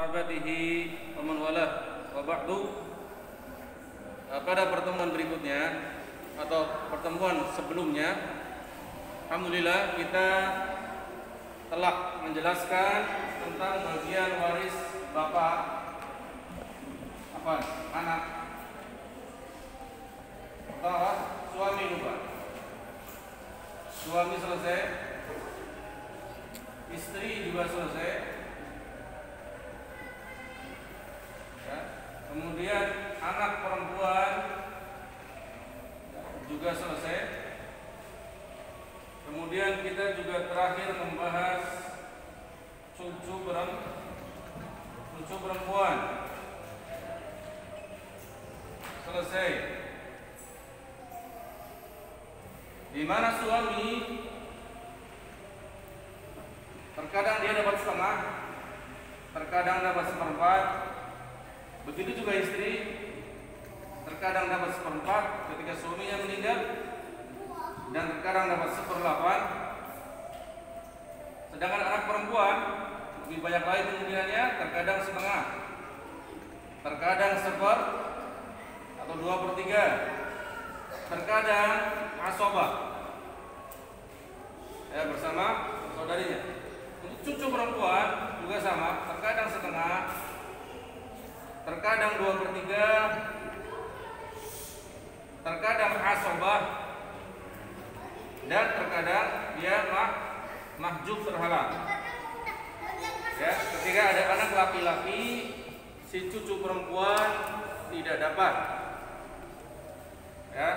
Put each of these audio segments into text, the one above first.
sahabatihi wa man walah wa ba'du. Pada pertemuan berikutnya atau pertemuan sebelumnya, alhamdulillah kita telah menjelaskan tentang bagian waris bapak anak atau suami lupa. Suami selesai, istri juga selesai, ya. Kemudian anak perempuan juga selesai. Kemudian kita juga terakhir membahas cucu perempuan selesai. Di mana suami terkadang dia dapat setengah, terkadang dapat seperempat. Begitu juga istri, terkadang dapat seperempat ketika suaminya meninggal, dan terkadang dapat seperlapan. Sedangkan anak perempuan lebih banyak lagi kemungkinannya, terkadang setengah, terkadang seper atau 2/3, terkadang asobah, ya, bersama saudarinya. Untuk cucu perempuan juga sama, terkadang setengah, terkadang 2/3, terkadang asobah, dan terkadang dia mahjub terhalang. Ya, ketika ada anak laki-laki, si cucu perempuan tidak dapat. Ya,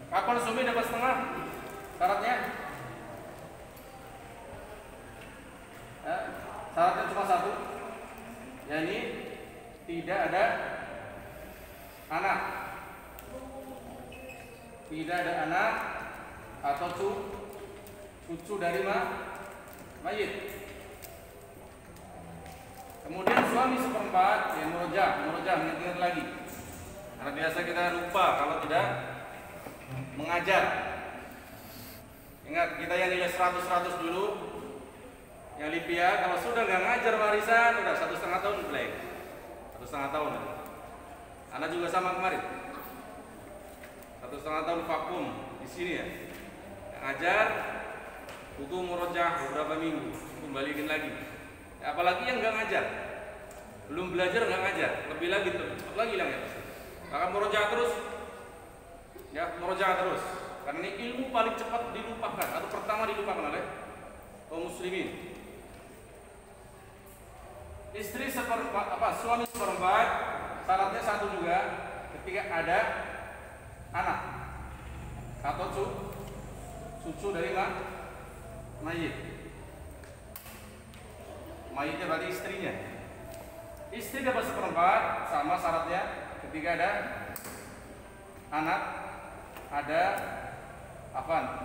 kapan suami dapat setengah? Syaratnya? Ya, syaratnya cuma satu, yakni tidak ada anak, tidak ada anak atau cucu dari mayit. Kemudian suami seperempat, ya murojah mengingat lagi. Karena biasa kita lupa kalau tidak mengajar. Ingat, kita yang nilai 100 dulu, yang LIPIA, kalau sudah nggak ngajar warisan, udah 1,5 tahun blank. 1,5 tahun. Anak juga sama kemarin. 1,5 tahun vakum di sini ya. Yang ngajar butuh murojah beberapa minggu, kembaliin lagi. Ya, apalagi yang nggak ngajar, belum belajar nggak ngajar, lebih lagi hilang ya. Maka murojah terus, ya murojah terus. Karena ini ilmu paling cepat dilupakan atau pertama dilupakan oleh kaum muslimin. Istri suami seperempat, syaratnya satu juga, ketika ada anak atau cucu dari mayit. Mayitnya berarti istrinya. Istri dapat seperempat, sama syaratnya ketika ada anak,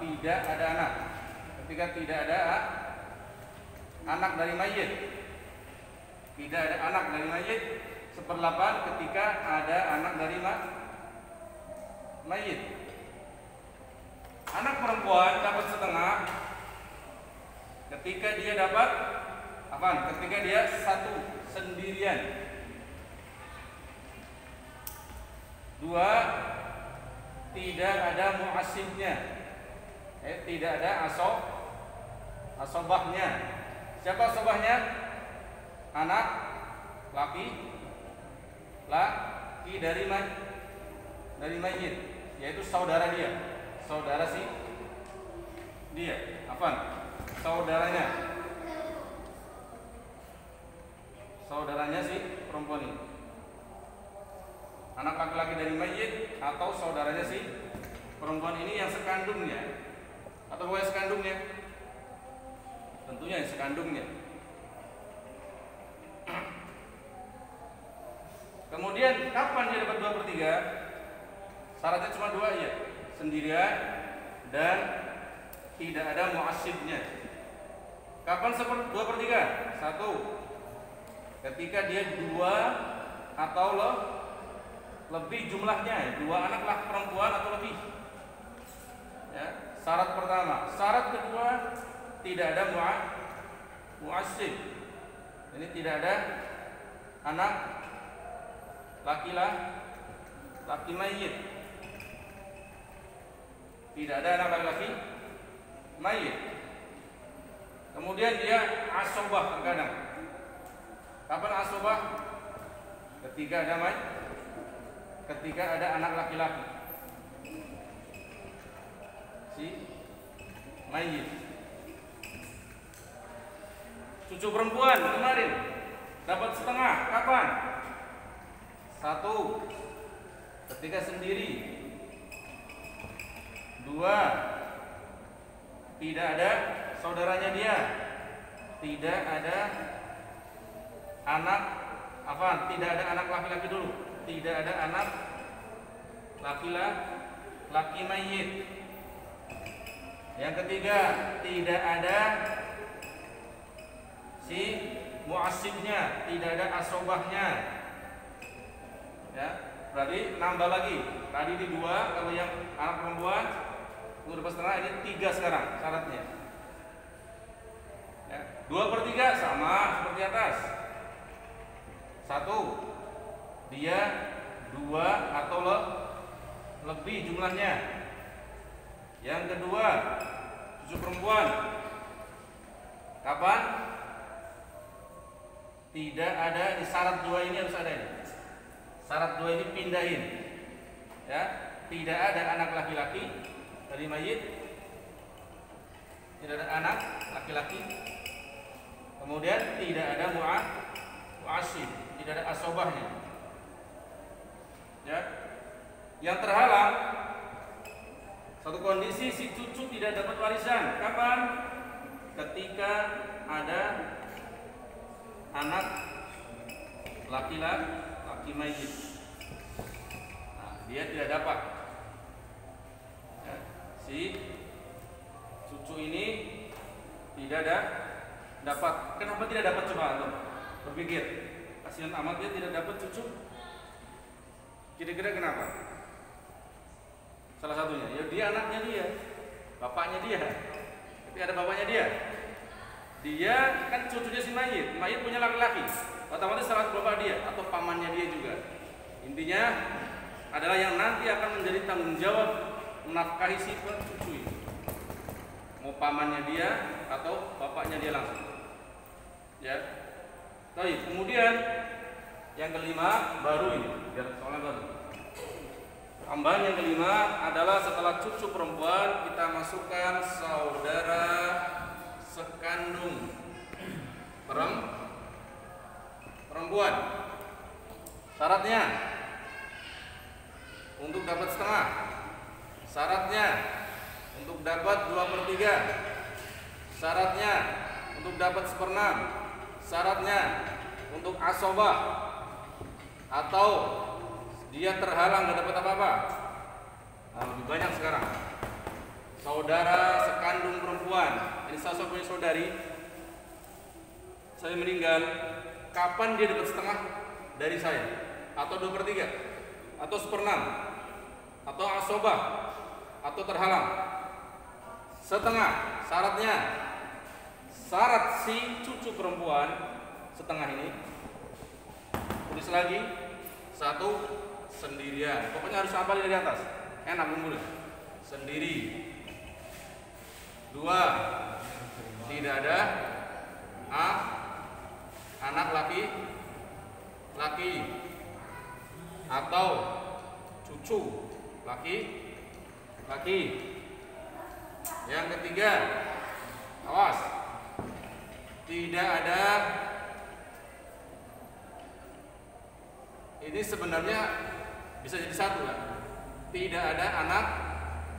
tidak ada anak. Ketika tidak ada anak dari mayit, tidak ada anak dari mayit, 1/8 ketika ada anak dari mayit. Anak perempuan dapat setengah ketika dia dapat ketika dia satu sendirian. 2, tidak ada muasibnya, tidak ada asobahnya. Siapa asobahnya? Anak laki dari mayit, yaitu saudara dia, saudaranya si perempuan ini. Anak laki-laki dari mayit atau saudaranya si perempuan ini yang sekandungnya, atau bukan sekandungnya, tentunya yang sekandungnya. Kemudian kapan dia dapat 2/3? Syaratnya cuma 2 ya, sendirian dan tidak ada muasibnya. Kapan 2/3? 1, ketika dia 2 atau lebih jumlahnya, 2 anak laki perempuan atau lebih. Ya, syarat pertama. Syarat kedua, tidak ada muasib. Ini tidak ada anak laki mayit. Tidak ada anak laki-laki mayit. Kemudian dia asobah terkadang. Kapan asobah? Ketika ada anak laki-laki si mayit. Cucu perempuan kemarin dapat setengah. Kapan? 1, ketika sendiri. 2, tidak ada saudaranya dia. Tidak ada anak tidak ada anak laki-laki dulu. Tidak ada anak laki mayit. Yang ketiga, tidak ada si muasibnya, tidak ada asobahnya. Ya, berarti nambah lagi. Tadi di 2, kalau yang anak perempuan umur 2,5, ini 3 sekarang syaratnya. Ya, 2/3 sama seperti atas. 1, dia 2 atau lebih jumlahnya. Yang kedua, cucu perempuan. Kapan? Tidak ada di syarat 2 ini, harus ada ini. Syarat 2 ini pindahin. Ya, tidak ada anak laki-laki dari mayit. Tidak ada anak laki-laki. Kemudian tidak ada mu'asib, tidak ada asobahnya. Ya. Yang terhalang, satu kondisi si cucu tidak dapat warisan. Kapan? Ketika ada anak laki mayit. Nah, dia tidak dapat. Ya. Si cucu ini tidak dapat. Kenapa tidak dapat? Coba antum berpikir. Kasihan amat dia tidak dapat cucu. Kira-kira kenapa? Salah satunya, ya dia anaknya dia, bapaknya dia. Tapi ada bapaknya dia. Dia kan cucunya si mayit. Mayit punya laki-laki. Otomatis salah bapak dia atau pamannya dia juga. Intinya adalah yang nanti akan menjadi tanggung jawab menafkahi si cucu ini. Mau pamannya dia atau bapaknya dia langsung. Ya. Baik, kemudian yang kelima baru ini, biar soalnya baru. Tambahan yang kelima adalah setelah cucu perempuan kita masukkan saudara sekandung perempuan. Syaratnya untuk dapat setengah. Syaratnya untuk dapat 2/3. Syaratnya untuk dapat 1/6. Syaratnya untuk asobah atau dia terhalang gak dapat apa-apa. Nah, lebih banyak sekarang. Saudara sekandung perempuan. Ini saya punya saudari. Saya meninggal. Kapan dia dapat setengah dari saya? Atau 2/3? Atau 1/6? Atau asobah? Atau terhalang? Setengah. Syaratnya, syarat si cucu perempuan setengah ini. Tulis lagi. 1, sendirian. Pokoknya harus hafal dari atas. Enak ngumpulin. Sendiri. 2, tidak ada anak laki atau cucu laki. Yang ketiga, awas, tidak ada. Ini sebenarnya bisa jadi satu kan? Tidak ada anak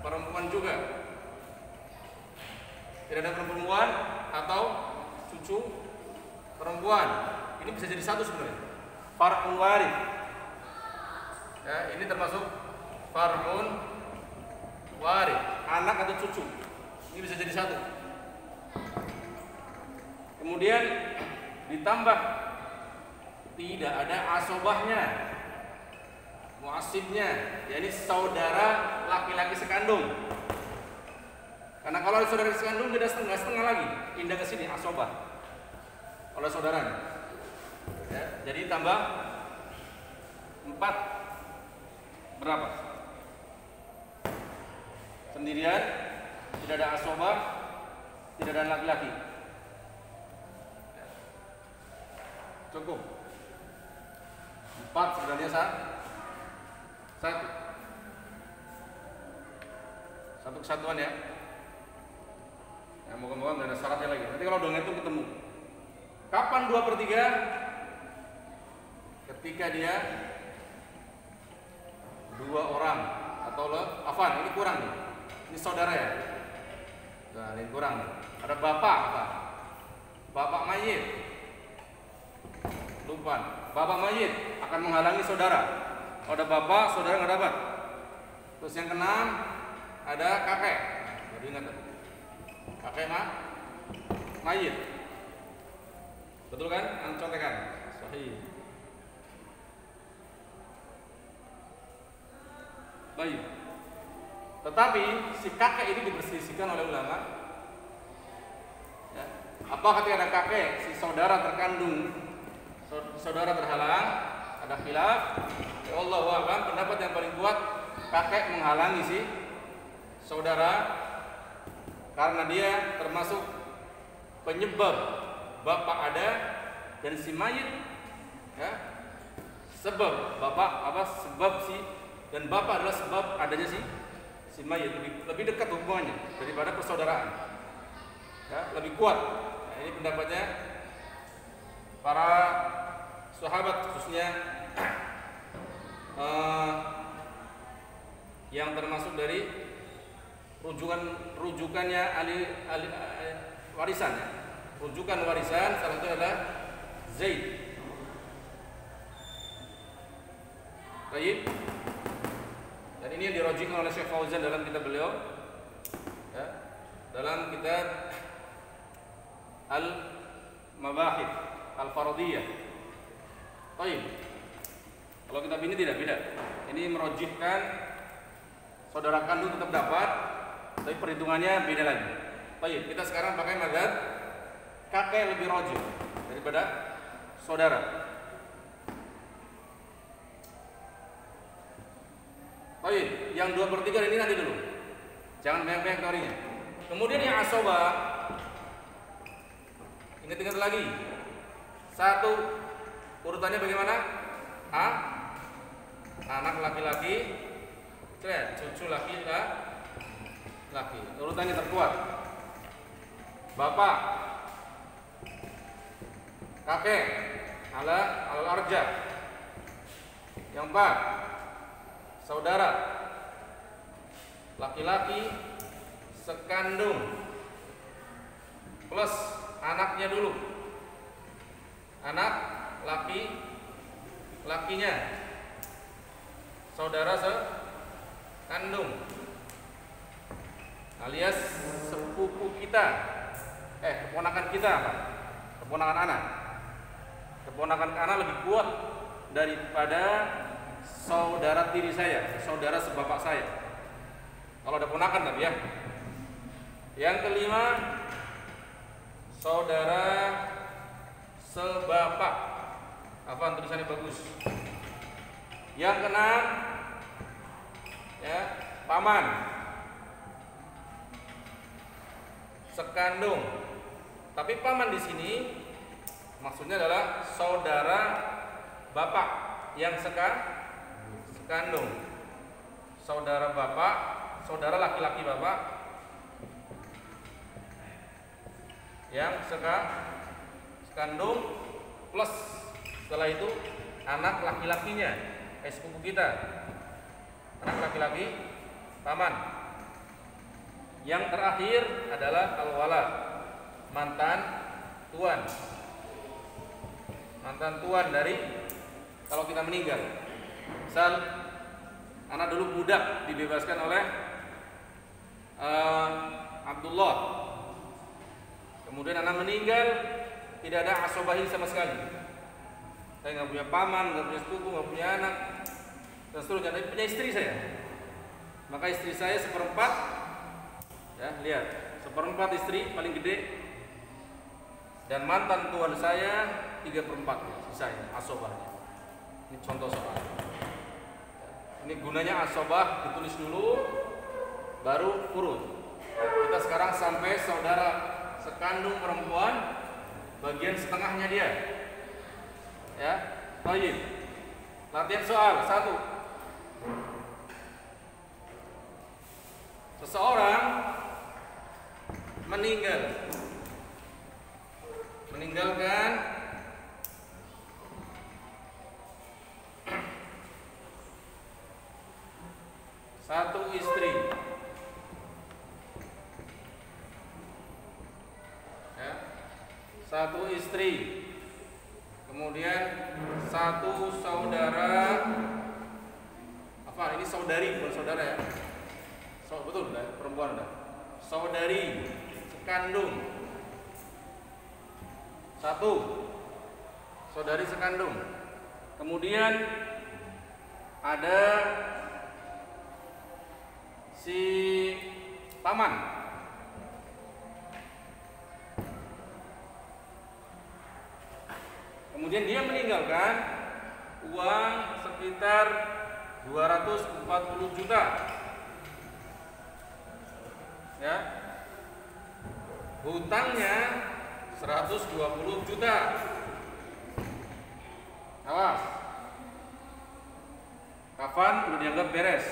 perempuan juga. Tidak ada perempuan atau cucu perempuan. Ini bisa jadi satu sebenarnya. Far'un warith. Ya, ini termasuk far'un warith, anak atau cucu. Ini bisa jadi satu. Kemudian ditambah tidak ada asobahnya, muasibnya, yakni saudara laki-laki sekandung. Karena kalau saudara sekandung beda setengah lagi, pindah ke sini asobah oleh saudaranya. Ya. Jadi tambah 4 berapa? Sendirian, tidak ada asobah, tidak ada laki-laki. Cukup. 4 sebenarnya 1. Satu kesatuan ya. Moga-moga nggak ada syaratnya lagi. Nanti kalau udah ngitung ketemu. Kapan 2/3? Ketika dia 2 orang atau afan, ini kurang nih. Ini saudara ya. Nah, ini kurang nih. Ada bapak, apa? Bapak mayit. Lupa. Bapak mayit akan menghalangi saudara. Kalau ada bapak, saudara nggak dapat. Terus yang keenam ada kakek. Jadi ingat, kakek mayit. Betul kan? Contekan. Sahih. Baik. Tetapi si kakek ini diperselisihkan oleh ulama. Ya. Apa ketika ada kakek, si saudara terkandung, saudara terhalang, ada khilaf. Ya Allah wa'alam, pendapat yang paling kuat, kakek menghalangi si saudara karena dia termasuk penyebab bapak ada dan si mayit, ya, sebab bapak sebab si dan bapak adalah sebab adanya si mayit, lebih dekat hubungannya daripada persaudaraan, ya, lebih kuat. Nah, ini pendapatnya para sahabat khususnya yang termasuk dari rujukannya ahli warisan, ya. Rujukan warisan salah satu adalah Zaid. Baik. Dan ini yang dirujukan oleh Syekh Fauzan dalam kitab beliau, ya, dalam kitab Al-Mabahith Al-Faradiyah. Baik. Kalau kitab ini tidak beda. Ini merujukkan saudara kandung tetap dapat, tapi perhitungannya beda lagi. Baik, kita sekarang pakai mazhab kakek lebih rojih daripada saudara. Baik, yang 2/3 ini nanti dulu. Jangan banyak-banyak teorinya. Kemudian yang asoba, ingat-ingat lagi. 1, urutannya bagaimana? Anak laki-laki, cucu laki-laki. Urutannya terkuat. Bapak, kakek, al-arja. Yang 4, saudara, laki-laki sekandung plus anaknya dulu, anak lakinya, saudara sekandung alias sepupu kita, keponakan kita, keponakan anak. Keponakan anak lebih kuat daripada saudara tiri saya, saudara sebapak saya. Kalau ada ponakan tapi ya. Yang kelima, saudara sebapak. Apa tulisannya bagus? Yang keenam, ya, paman sekandung. Tapi paman di sini maksudnya adalah saudara bapak yang sekandung. Saudara bapak, saudara laki-laki bapak yang sekandung plus setelah itu anak laki-lakinya, sepupu kita, anak laki-laki paman. Yang terakhir adalah al-walad, mantan tuan dari kalau kita meninggal. Misal anak dulu budak dibebaskan oleh Abdullah, kemudian anak meninggal, tidak ada asobahi sama sekali. Saya nggak punya paman, nggak punya sepupu, nggak punya anak, dan seterusnya. Tapi punya istri saya, maka istri saya 1/4, ya lihat, 1/4 istri paling gede, dan mantan tuan saya 3/4. sisanya asobahnya. Ini contoh soal. Ini gunanya asobah ditulis dulu, baru urut. Kita sekarang sampai saudara sekandung perempuan, bagian setengahnya dia. Ya, baik. Latihan soal 1. Seseorang meninggalkan satu istri, ya, satu istri, kemudian satu saudara, apa ini saudari bukan saudara ya, betul dah, perempuan dah, saudari sekandung, satu saudari sekandung, kemudian ada si paman, kemudian dia meninggalkan uang sekitar 240 juta, ya, hutangnya 120 juta. Awas, kafan udah dianggap beres.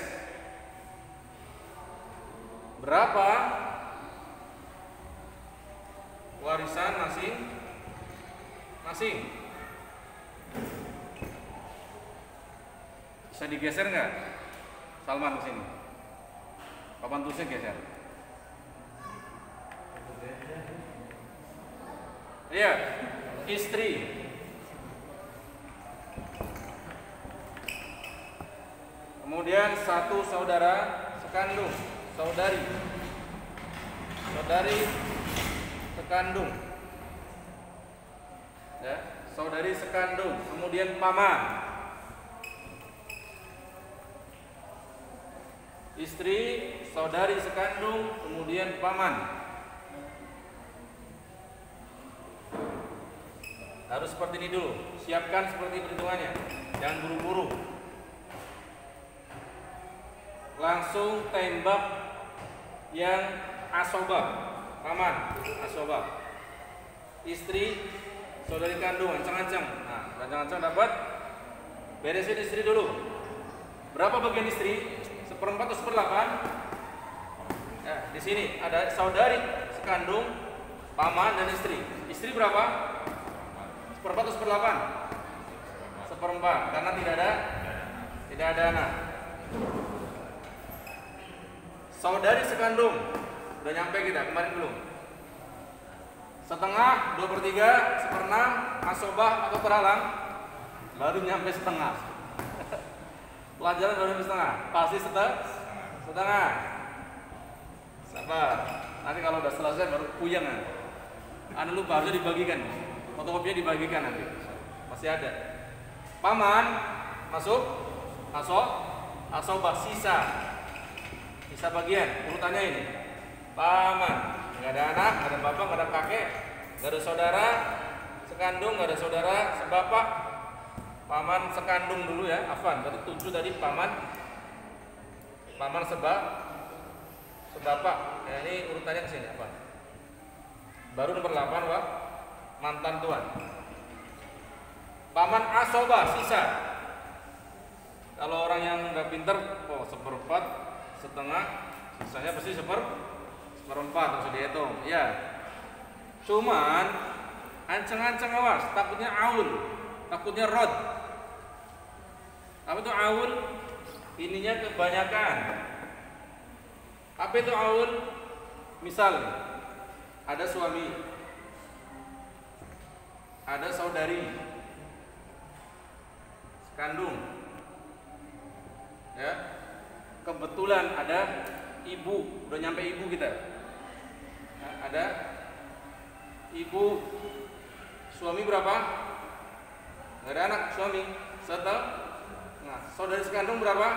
Berapa warisan masing-masing? Bisa digeser nggak? Salman ke sini. Papan tulisnya geser. Lihat, istri, kemudian satu saudara sekandung, saudari sekandung, ya, saudari sekandung, kemudian paman, istri, saudari sekandung, kemudian paman. Harus seperti ini dulu, siapkan seperti perhitungannya, jangan buru-buru. Langsung tembak yang asobah, paman, asobah. Istri, saudari kandung, ancang-ancang. Nah, ancang-ancang dapat. Beresin istri dulu. Berapa bagian istri? 1/4 atau 1/8? Ya, di sini ada saudari sekandung, paman dan istri. Istri berapa? 1/4 atau 1/8? 1/4, karena tidak ada anak. Saudari sekandung, udah nyampe kita kemarin belum? Setengah, 2/3, 1/6, asobah atau terhalang? Baru nyampe setengah. Pelajaran baru nyampe setengah, pasti setengah. Sabar, nanti kalau udah selesai baru puyeng kan? Anda lupa harusnya dibagikan, fotokopinya dibagikan nanti, pasti ada. Paman masuk, asobah sisa bagian, urutannya ini. Paman, nggak ada anak, nggak ada bapak, nggak ada kakek, nggak ada saudara sekandung, nggak ada saudara sebapak. Paman sekandung dulu ya, afan, berarti 7 tadi paman sebapak. Ya, ini urutannya kesini apa? Baru nomor 8 Pak, mantan tuan. Paman asobah sisa. Kalau orang yang nggak pinter, 1/4, setengah, sisanya pasti 1/4 harus dihitung. Ya, cuman ancang-ancang awas, takutnya aul, takutnya rod. Apa itu aul? Ininya kebanyakan. Apa itu aul? Misal ada suami, ada saudari sekandung, ya, kebetulan ada ibu, udah nyampe ibu kita. Nah, ada ibu, suami berapa? Gak ada anak, suami nah, saudari sekandung berapa?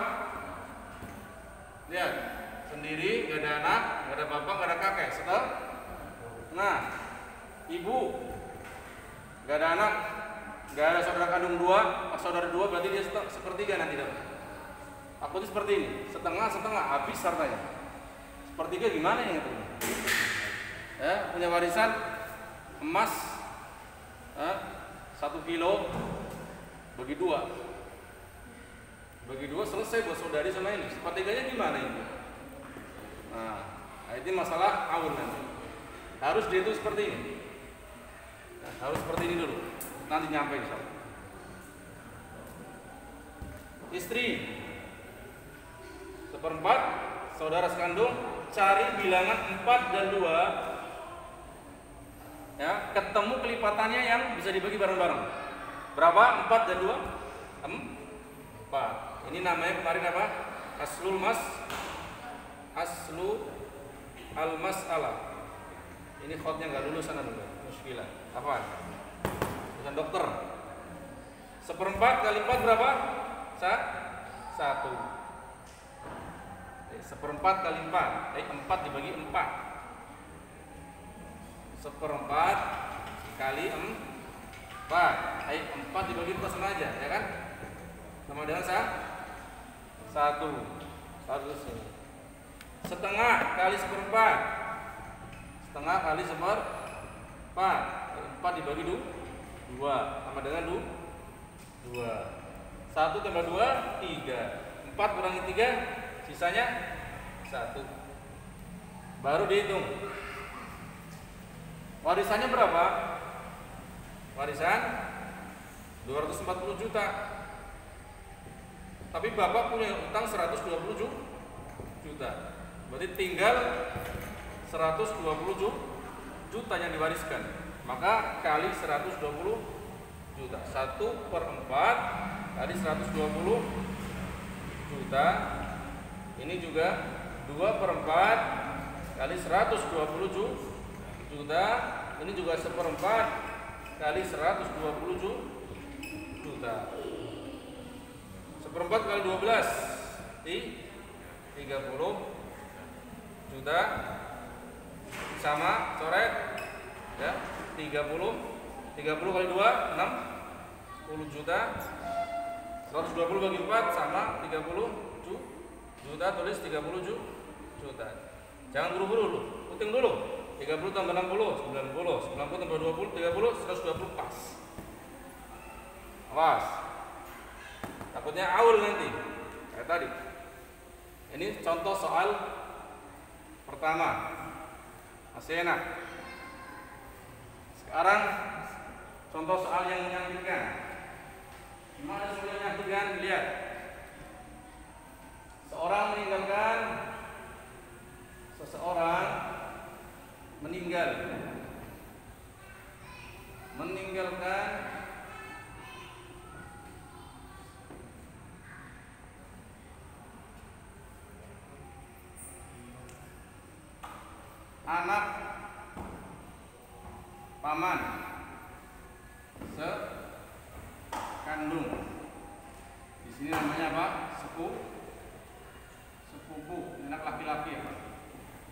Lihat, sendiri, gak ada anak, gak ada bapak, gak ada kakek. Nah, ibu gak ada anak, Nggak ada saudara kandung dua, saudara dua berarti dia sepertiga nanti dapat. Takutnya seperti ini, setengah habis hartanya. Sepertiga gimana ya itu? Ya, punya warisan emas 1 kilo bagi dua selesai buat saudari sama ini. Sepertiganya gimana ini? Nah, ini masalah awal nanti. Harus dihitung seperti ini. Nah, harus seperti ini dulu. Nanti nyampe insyaallah. Istri 1/4, saudara sekandung, cari bilangan 4 dan 2. Ya, ketemu kelipatannya yang bisa dibagi bareng-bareng. Berapa? 4 dan 2? 4. Ini namanya kemarin apa? Aslu al-mas'alah. Ini khotnya nggak lulus sana dulu. Muskilah. Apaan? Bukan dokter. 1/4 kali 4 berapa? 1. 1/4 kali 4. 4 dibagi 4. 1/4 kali 4. 4 dibagi 4 sama aja, ya kan? Sama dengan 1 sini. Setengah kali 1/4. Setengah kali 1/4. 4 dibagi 2 sama dengan 2. 1 tambah 2 3. 4 kurangi 3 sisanya 1. Baru dihitung. Warisannya berapa? Warisan 240 juta. Tapi bapak punya utang 120 juta. Berarti tinggal 120 juta yang diwariskan. Maka kali 120 juta. 1/4 kali 120 juta. Ini juga 2/4 kali 120 juta. Ini juga 1/4 kali 120 juta. 1/4 kali 12 30 juta sama coret ya 30 kali 2 60 juta. 120 bagi 4 sama 30 juta, tulis 30 juta. Jangan buru-buru dulu, hitung dulu. 30 tambah 60 90 tambah 20 30 120 pas. Awas. Takutnya aul nanti. Kayak tadi. Ini contoh soal pertama. Masih enak. Sekarang contoh soal yang menyakitkan. Gimana soal yang menyakitkan? Lihat. Seseorang meninggalkan anak paman sekandung. Di sini namanya apa? Sepupu. Anak laki-laki ya.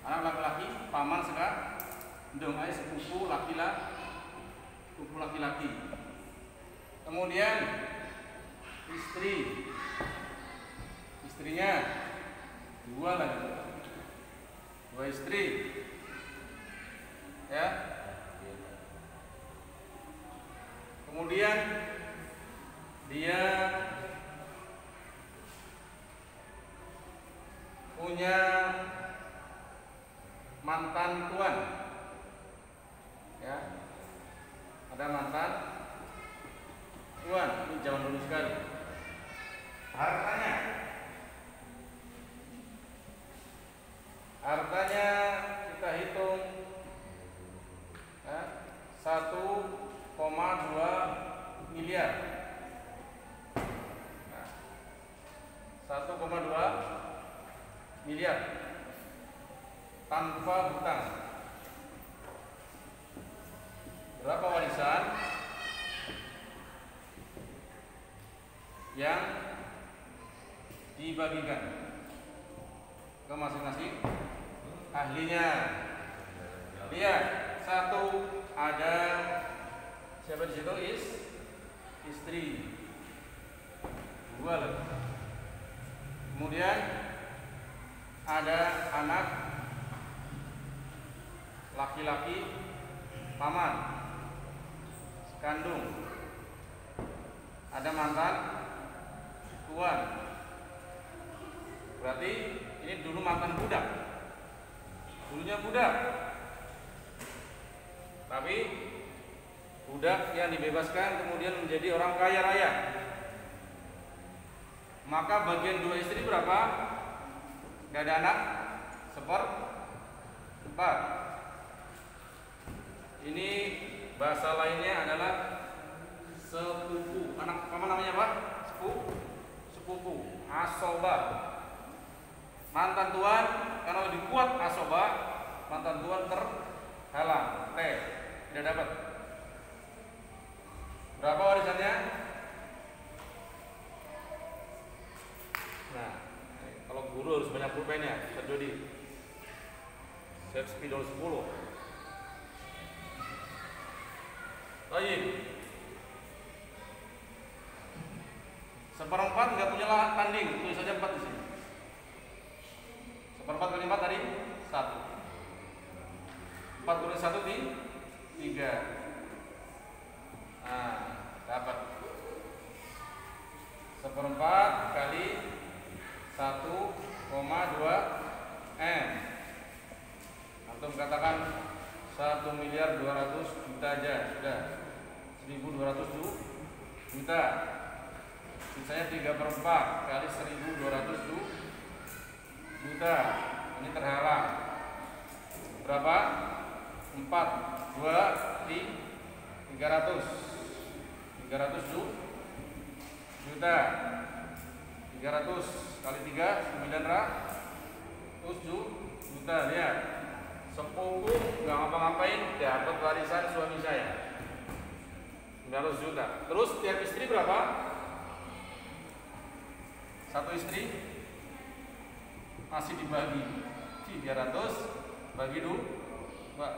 Anak laki-laki paman sekandung, sepupu laki-laki. Kemudian istrinya 2 lagi. 2 istri. Ya. Kemudian dia punya mantan tuan. Ya. Ada mantan tuan, ini jauh dulu sekali. Hartanya kita hitung ya, 1,2 miliar. Nah, 1,2 miliar tanpa hutang. Berapa warisan yang dibagikan ke masing-masing ahlinya? Lihat, 1 ada siapa di situ? istri, 2 lagi. Kemudian ada anak laki-laki paman, sekandung, ada mantan tuan. Berarti ini dulu mantan budak, dulunya budak, tapi budak yang dibebaskan kemudian menjadi orang kaya raya. Maka bagian 2 istri berapa? Gak ada anak? 1/4. Ini bahasa lainnya adalah sepupu. Anak apa namanya Pak? Sepupu. Asobah. Mantan tuan karena lebih kuat asobah, mantan tuan terhalang. Tidak dapat. Berapa warisannya? Nah, kalau guru harus banyak pulpennya, Ustaz Jody. Saya spidol 10. Baik. 1/4 nggak punya lahan tanding, tulis saja 4 di sini. 1/4 kali 4 tadi 1. 4 kurang 1 di 3. Nah, dapat 1/4 kali 1,2 M. Antum katakan 1.200.000.000 aja sudah 1.200 juta. Sisanya 3/4 kali 1.200 juta. Ini terhalang. Berapa? 4 2 di 300 juta. 300 kali 3 900 juta. Lihat, sepupu nggak ngapa-ngapain dapat warisan suami saya 900 juta. Terus tiap istri berapa? Satu istri masih dibagi 300 bagi 2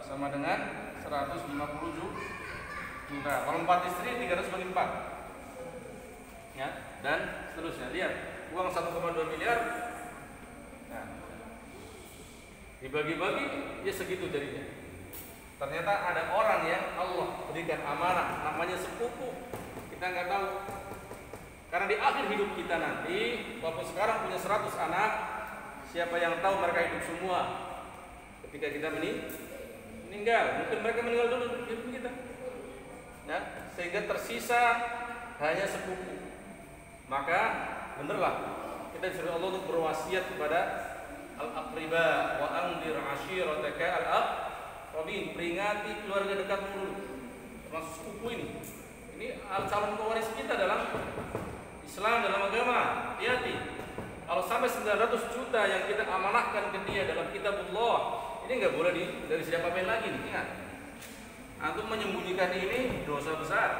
sama dengan 150 juta. Kalau 4 istri 300 bagi 4 ya, dan seterusnya. Lihat, uang 1,2 miliar. Nah, dibagi-bagi ya segitu jadinya. Ternyata ada orang yang Allah berikan amanah namanya sepupu. Kita nggak tahu. Karena di akhir hidup kita nanti, walaupun sekarang punya 100 anak, siapa yang tahu mereka hidup semua ketika kita meninggal. Mungkin mereka meninggal dulu hidup kita ya, sehingga tersisa hanya sepupu. Maka benerlah kita disuruh Allah untuk berwasiat kepada al-aqriba wa anzir ashirataka al-aqrabin. Peringati keluarga dekatmu dulu, termasuk sepupu ini. Ini calon pewaris kita dalam Islam, dalam agama. Hati-hati. Kalau sampai 900 juta yang kita amanahkan ke dia dalam kitabullah, ini nggak boleh dari siapapun lagi nih. Ingat, antum menyembunyikan ini dosa besar.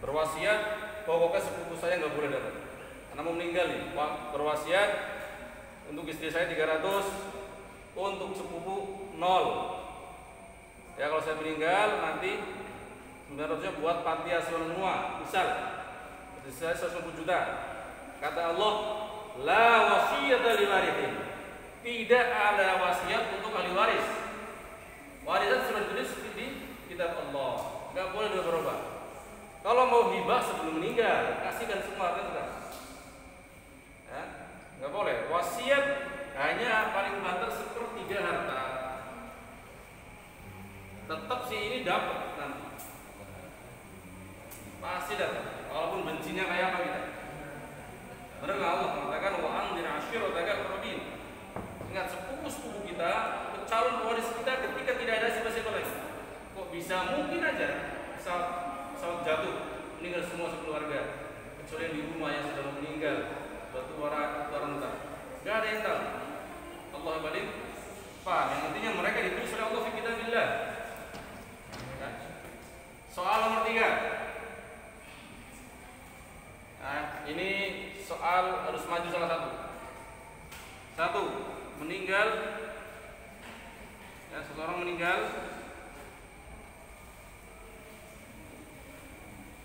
Berwasiat, pokoknya sepupu saya nggak boleh dapat. Karena mau meninggal nih, berwasiat untuk istri saya 300, untuk sepupu 0. Ya kalau saya meninggal nanti 900-nya buat panti asuhan semua, misal. Saya 150 juta. Kata Allah, la wasiyata liwarithin. Tidak ada wasiat untuk ahli waris. Warisan sudah ditulis di kitab Allah. Enggak boleh berubah. Kalau mau hibah sebelum meninggal, kasihkan semua kan sudah. Ya, enggak boleh. Wasiat hanya paling banter 1/3 harta. Tetap sih ini dapat nanti. Pasti dapat. Walaupun bencinya kayak apa kita. Benar Allah mengatakan wa anzir ashirataka al-aqrabin. Ingat sepupu-sepupu kita, calon pewaris kita ketika tidak ada siapa-siapa lagi. Kok bisa mungkin aja pesawat jatuh, meninggal semua sekeluarga, kecuali yang di rumah yang sudah meninggal, batu orang tak. Gak ada yang tahu. Allah balik. Yang intinya mereka ditulis oleh Allah fi kitabillah. Soal nomor 3. Nah, ini soal harus maju salah satu. Satu, meninggal. Ya, seseorang meninggal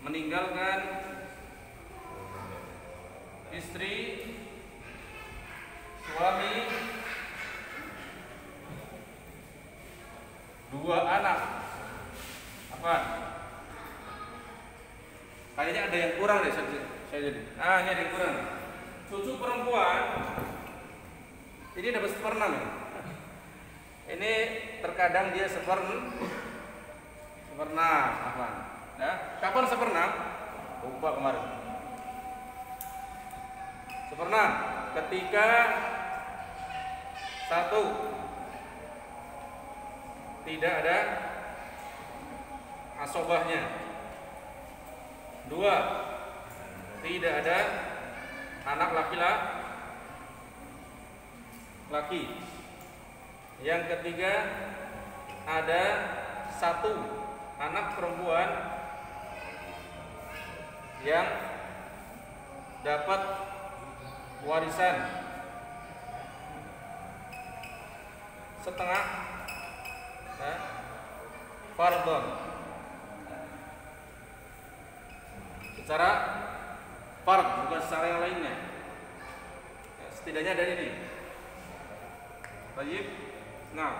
meninggalkan istri, suami, 2 anak. Apa? Kayaknya ada yang kurang deh saya jadi. Ini ada yang kurang. Cucu perempuan ini dapat 1/6 ya. Ini terkadang dia 1/6 apa? Ya, kapan 1/6? Lupa kemarin. 1/6 ketika 1 tidak ada asobahnya, 2 tidak ada anak laki-laki, yang ketiga ada 1 anak perempuan yang dapat warisan setengah fardhon secara fard, bukan secara yang lainnya. Setidaknya ada ini. Baik. Nah,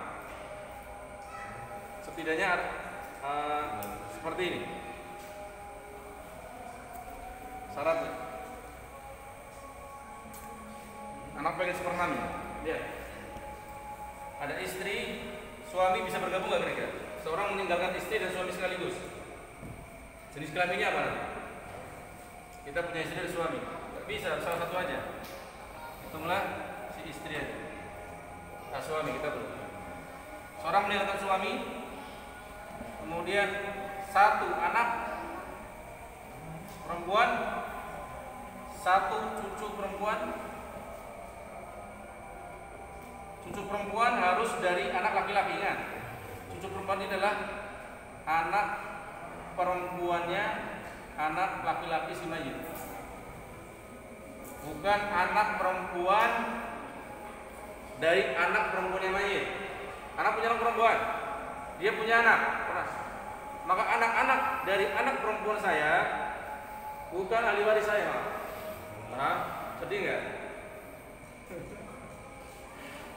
setidaknya seperti ini syaratnya. Anak pengen 1/6 ya. Lihat. Ada istri, suami bisa bergabung nggak kira-kira? Seorang meninggalkan istri dan suami sekaligus. Jenis kelaminnya apa? Kita punya istri dan suami. Nggak bisa, salah satu aja. Hitunglah si istri aja. Suami kita belum. Seorang meninggalkan suami, kemudian 1 anak perempuan, 1 cucu perempuan. Cucu perempuan harus dari anak laki-laki, kan? Cucu perempuan ini adalah anak perempuannya anak laki-laki si mayit, bukan anak perempuan dari anak perempuannya mayit. Anak punya anak perempuan, dia punya anak, maka anak-anak dari anak perempuan saya bukan ahli waris saya. Sedih nggak?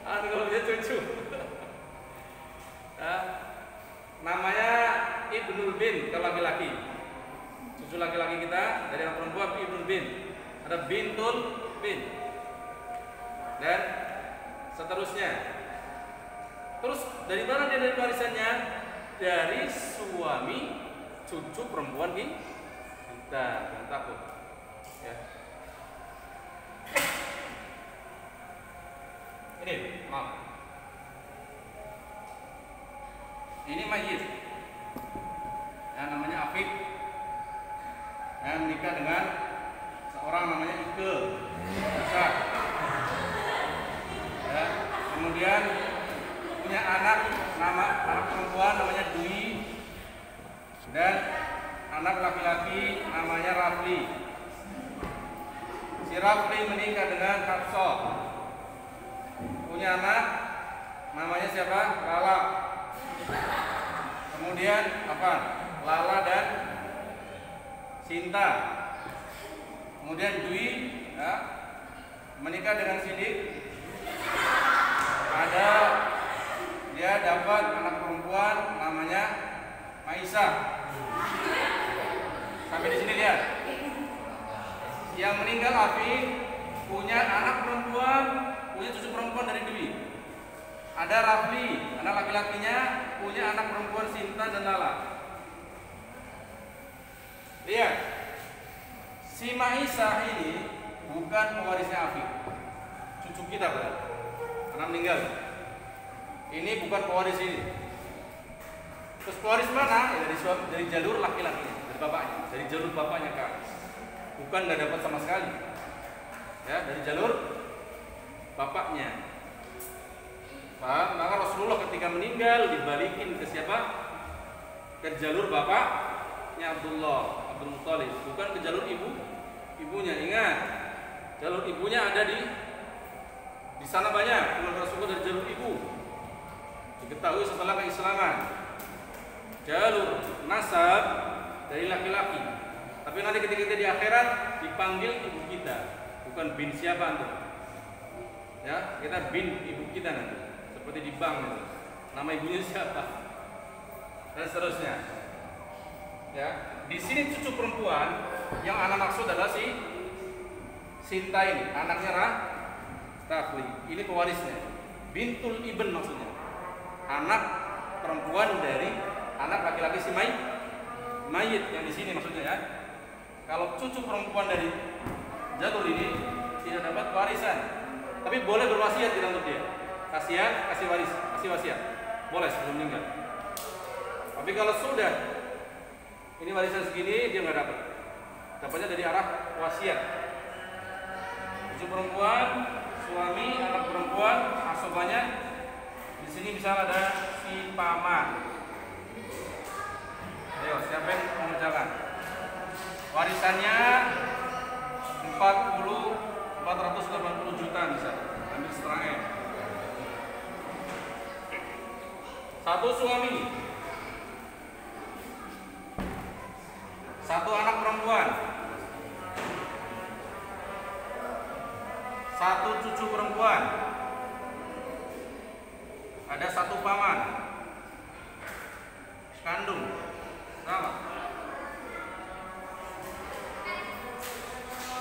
Kalau dia cucu, namanya Ibnul bin kalau laki-laki. Cucu laki-laki kita dari anak perempuan Ibnul bin, ada Bintul bin, dan seterusnya. Terus dari mana dia dari warisannya? Dari suami cucu perempuan kita. Jangan takut. Ya. Ini, maaf. Ini mayit. Yang namanya Afif. Yang menikah dengan seorang namanya Ike. Besar. Ya. Kemudian punya anak perempuan namanya Dwi, dan anak laki-laki namanya Rafli. Si Rafli menikah dengan Hafsah, punya anak namanya siapa? Lala. Kemudian apa? Lala dan Sinta. Kemudian Dwi ya, menikah dengan Sidik. Ada dia dapat anak perempuan namanya Maisah. Sampai di sini lihat. Yang meninggal Afif punya anak perempuan, punya cucu perempuan dari Dwi. Ada Rafli, anak laki-lakinya punya anak perempuan Sinta dan Lala. Lihat, si Maisah ini bukan pewarisnya Afif, cucu kita berarti, karena meninggal. Ini bukan pewaris ini. Terus pewaris mana? Ya, dari jalur laki-lakinya, dari bapaknya, dari jalur bapaknya ke atas. Bukan nggak dapat sama sekali. Ya, dari jalur bapaknya. Paham? Maka Rasulullah ketika meninggal dibalikin ke siapa? Ke jalur bapaknya Abdul Muthalib, bukan ke jalur ibunya. Ingat, jalur ibunya ada di sana banyak. Keluarga Rasulullah dari jalur ibu. Diketahui setelah keislaman. Jalur nasab dari laki-laki Tapi nanti ketika kita di akhirat dipanggil ibu kita, bukan bin siapa antum. Ya, kita bin ibu kita nanti. Seperti di bank nanti. Nama ibunya siapa? Dan seterusnya. Ya, di sini cucu perempuan yang anak maksud adalah si Sinta ini, anaknya Rafli. Ini pewarisnya. Bintul Ibn maksudnya. Anak perempuan dari anak laki-laki si mayit yang di sini maksudnya ya. Kalau cucu perempuan dari jatuh ini tidak dapat warisan, tapi boleh berwasiat tidak untuk dia. Kasih wasiat. Boleh sebelum meninggal. Tapi kalau sudah ini warisan segini dia nggak dapat. Dapatnya dari arah wasiat. Cucu perempuan, suami, anak perempuan, asobanya di sini misal ada si paman. Ayo, siapa yang mengerjakan? Warisannya 480 juta bisa. Ambil setengah M. Satu suami, satu anak perempuan, satu cucu perempuan, ada satu paman kandung, sama.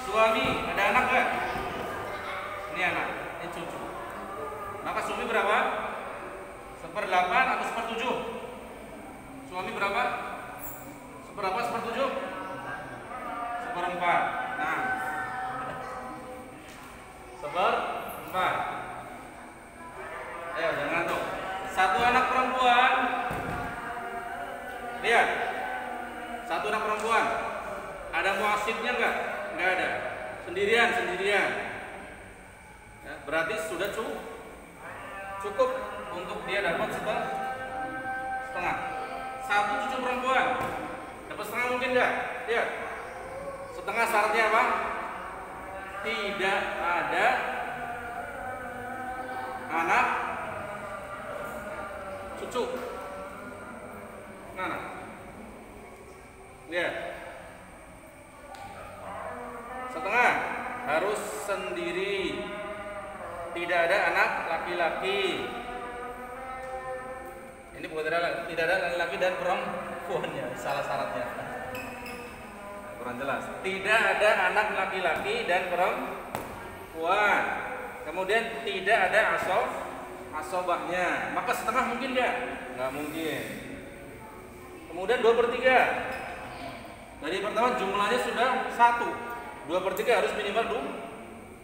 Suami, ada anak gak? Ini anak, ini cucu. Maka suami berapa? 1/8 atau 1/7? Suami berapa? 1/7? 1/4. Nah, 1/4. Ayo, jangan ngantuk. Satu anak perempuan. Lihat. Satu anak perempuan. Ada muasibnya enggak? Enggak ada. Sendirian. Ya, berarti sudah cukup untuk dia dapat setengah. Satu cucu perempuan dapat setengah mungkin enggak? Lihat. Setengah syaratnya apa? Tidak ada anak cucu. Mana? Lihat. Setengah harus sendiri. Tidak ada anak laki-laki. Ini bukan tidak ada laki-laki dan perempuannya, salah syaratnya. Kurang jelas. Tidak ada anak laki-laki dan perempuan. Kemudian tidak ada asobahnya. Maka setengah mungkin nggak? Nggak mungkin. Kemudian 2/3. Dari pertama jumlahnya sudah 1. 2/3 harus minimal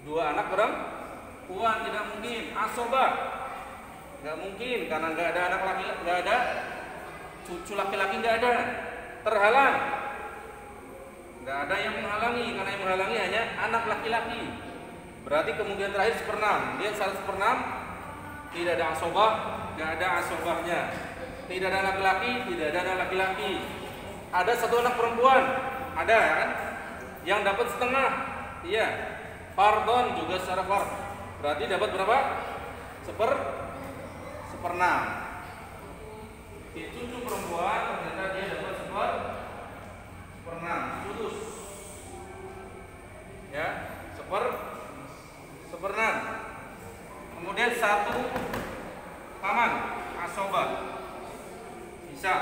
2 anak perempuan. Tidak mungkin. Asobah nggak mungkin karena nggak ada anak laki-laki, nggak ada cucu laki-laki, nggak ada. Terhalang. Nggak ada yang menghalangi, karena yang menghalangi hanya anak laki-laki. Berarti kemungkinan terakhir 1/6. Dia 1/6, tidak ada asobah, nggak ada asobahnya. Tidak ada laki-laki, tidak ada anak laki-laki. Ada satu anak perempuan, ada kan? Yang dapat setengah, iya. Fardon juga secara fard. Berarti dapat berapa? 1/6. Di cucu perempuan ternyata dia dapat 1/6. Sudus. Ya, 1/6. Kemudian satu paman asobah. Bisa.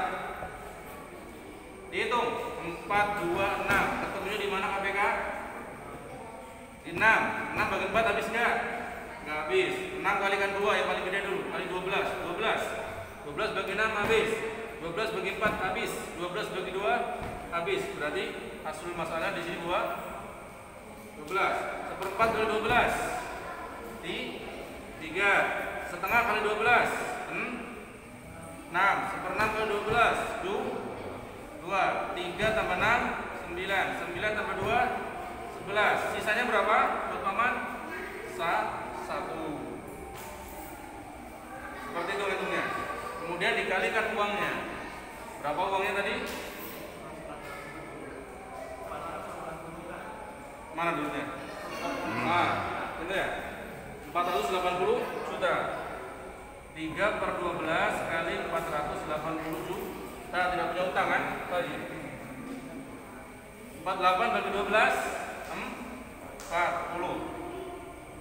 Dihitung 4, 2, 6. Ketemunya di mana KPK? Di 6. 6 bagi 4 habis nggak? Nggak habis. 6 kalikan 2 yang paling gede dulu. Kali 12. 12 bagi 6 habis. 12 bagi 4 habis. 12 bagi 2 habis. Berarti hasil masalah di sini 12. 1/4 kali 12. Di 3. Setengah kali 12. 6. 1/6 kali 12. 2. 3 tambah 6 9. 9 tambah 2 11. Sisanya berapa buat paman? 1. Seperti itu hitungnya. Kemudian dikalikan uangnya. Berapa uangnya tadi? Mana duitnya? Itu ya. 480 juta. 3/12 kali 480 juta. Tidak punya utang kan? Tadi. 48 bagi 12 40.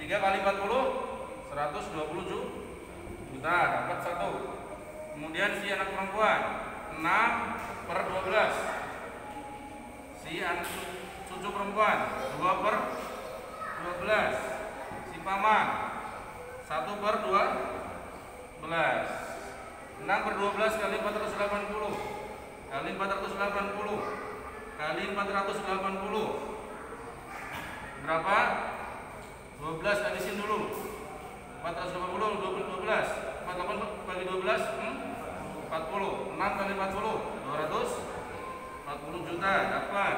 3 kali 40 120 juta, dapat 1. Kemudian si anak perempuan 6 per 12. Si anak cucu perempuan 2 per 12. Si paman 1 per 12. 6 per 12 kali 480 kali 480 kali 480 berapa? 12 habisin dulu. 480 12 48 bagi 12 40. 6 kali 40 240 juta, dapat.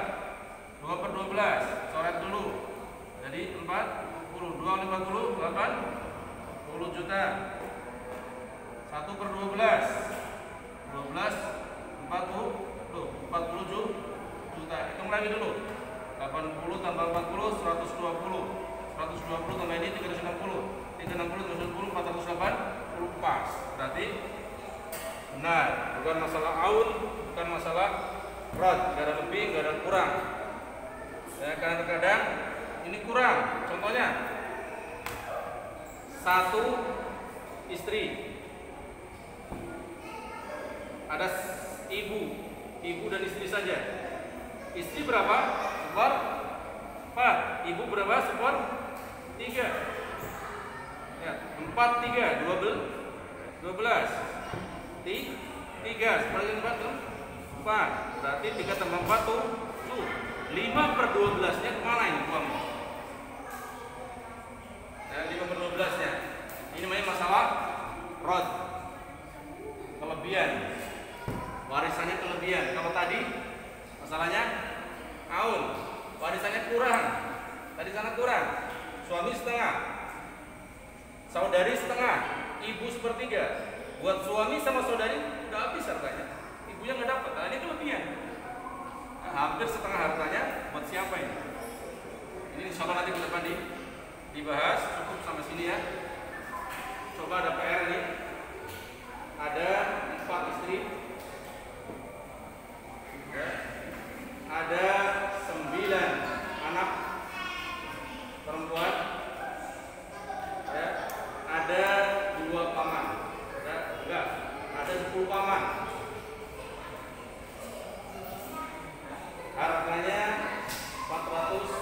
2 per 12 coret dulu, jadi 40. 2 kali 40 80 juta. 1 per 12 12 40 juta. Hitung lagi dulu. 80 tambah 40 120. 120 tambah ini 360. 360 480 pas. Berarti benar, bukan masalah aun, bukan masalah rad, enggak ada lebih, enggak ada kurang. Ya, kadang-kadang ini kurang. Contohnya 1 istri. Ada ibu dan istri saja. Istri berapa? 4. Ibu berapa? 3. Ya, 4 3 12. 3 seperti 4. Berarti 3 tambah 4 7. 5 per 12 nya kemana ini uangnya? Ya, 5 per 12 nya. Ini namanya masalah rod, kelebihan. Warisannya kelebihan. Kalau tadi masalahnya aun, warisannya kurang. Tadi sangat kurang. Suami setengah, saudari setengah, ibu sepertiga. Buat suami sama saudari udah habis hartanya. Ibunya nggak dapat. Nah, ini kelebihan. Nah, hampir setengah hartanya buat siapa ini? Ini insya Allah nanti ke depan dibahas. Cukup sampai sini ya. Coba ada PR ini. Ada 4 istri. Ya. Ada 9 anak perempuan. Ya. Ada 2 paman. Ya. Enggak. Ada 10 paman. Hartanya 400.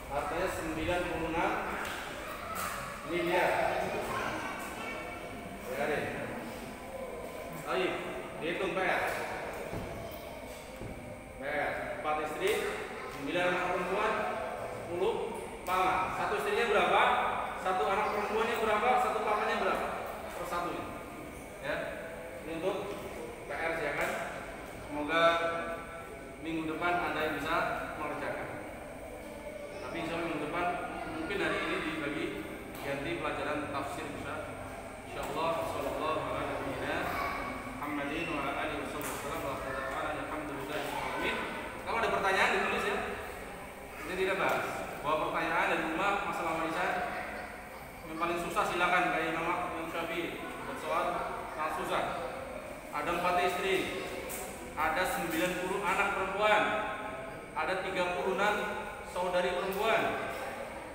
Hartanya 96 miliar. Ya deh. Baik, dihitung PR. 4 istri, 9 anak perempuan, 10 paman. Satu istrinya berapa? Satu anak perempuannya berapa? Satu pamannya berapa? Per satu ini. Ya. Ini untuk PR silakan. Semoga minggu depan Anda bisa mengerjakan. Tapi insya Allah minggu depan mungkin hari ini dibagi ganti pelajaran tafsir bisa. Insyaallah sallallahu alaihi Muhammadin wa alihi wasallam wa alhamdulillahil alamin. Kalau ada pertanyaan ditulis ya. Ini tidak bahas. Bawa pertanyaan dari rumah masalah warisan. Yang paling susah silakan kayak Imam Syafi'i. Buat soal sangat susah. Ada 4 istri. Ada 90 anak perempuan. Ada 36 saudari perempuan.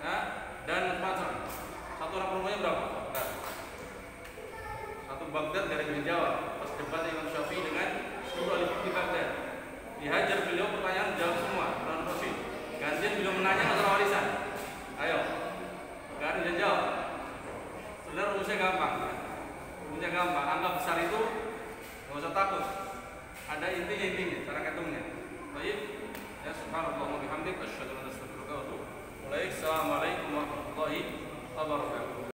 Ya, dan macam. Satu anak perempuannya berapa? Nah. Satu Baghdad dari Jawa. Pas debat Imam Syafi'i dengan seluruh ahli fikih Baghdad. Dihajar beliau pertanyaan jawab semua. Gantian beliau menanya masalah warisan. Ayo. Gak ada yang jawab. Sebenarnya rumusnya gampang. Rumusnya gampang. Angka besar itu nggak usah takut. Ada intinya, cara ngitungnya. Baik. Ya subhanallah wa bihamdik asyhadu an la ilaha illa anta astaghfiruka wa atubu ilaik. Assalamualaikum warahmatullahi wabarakatuh.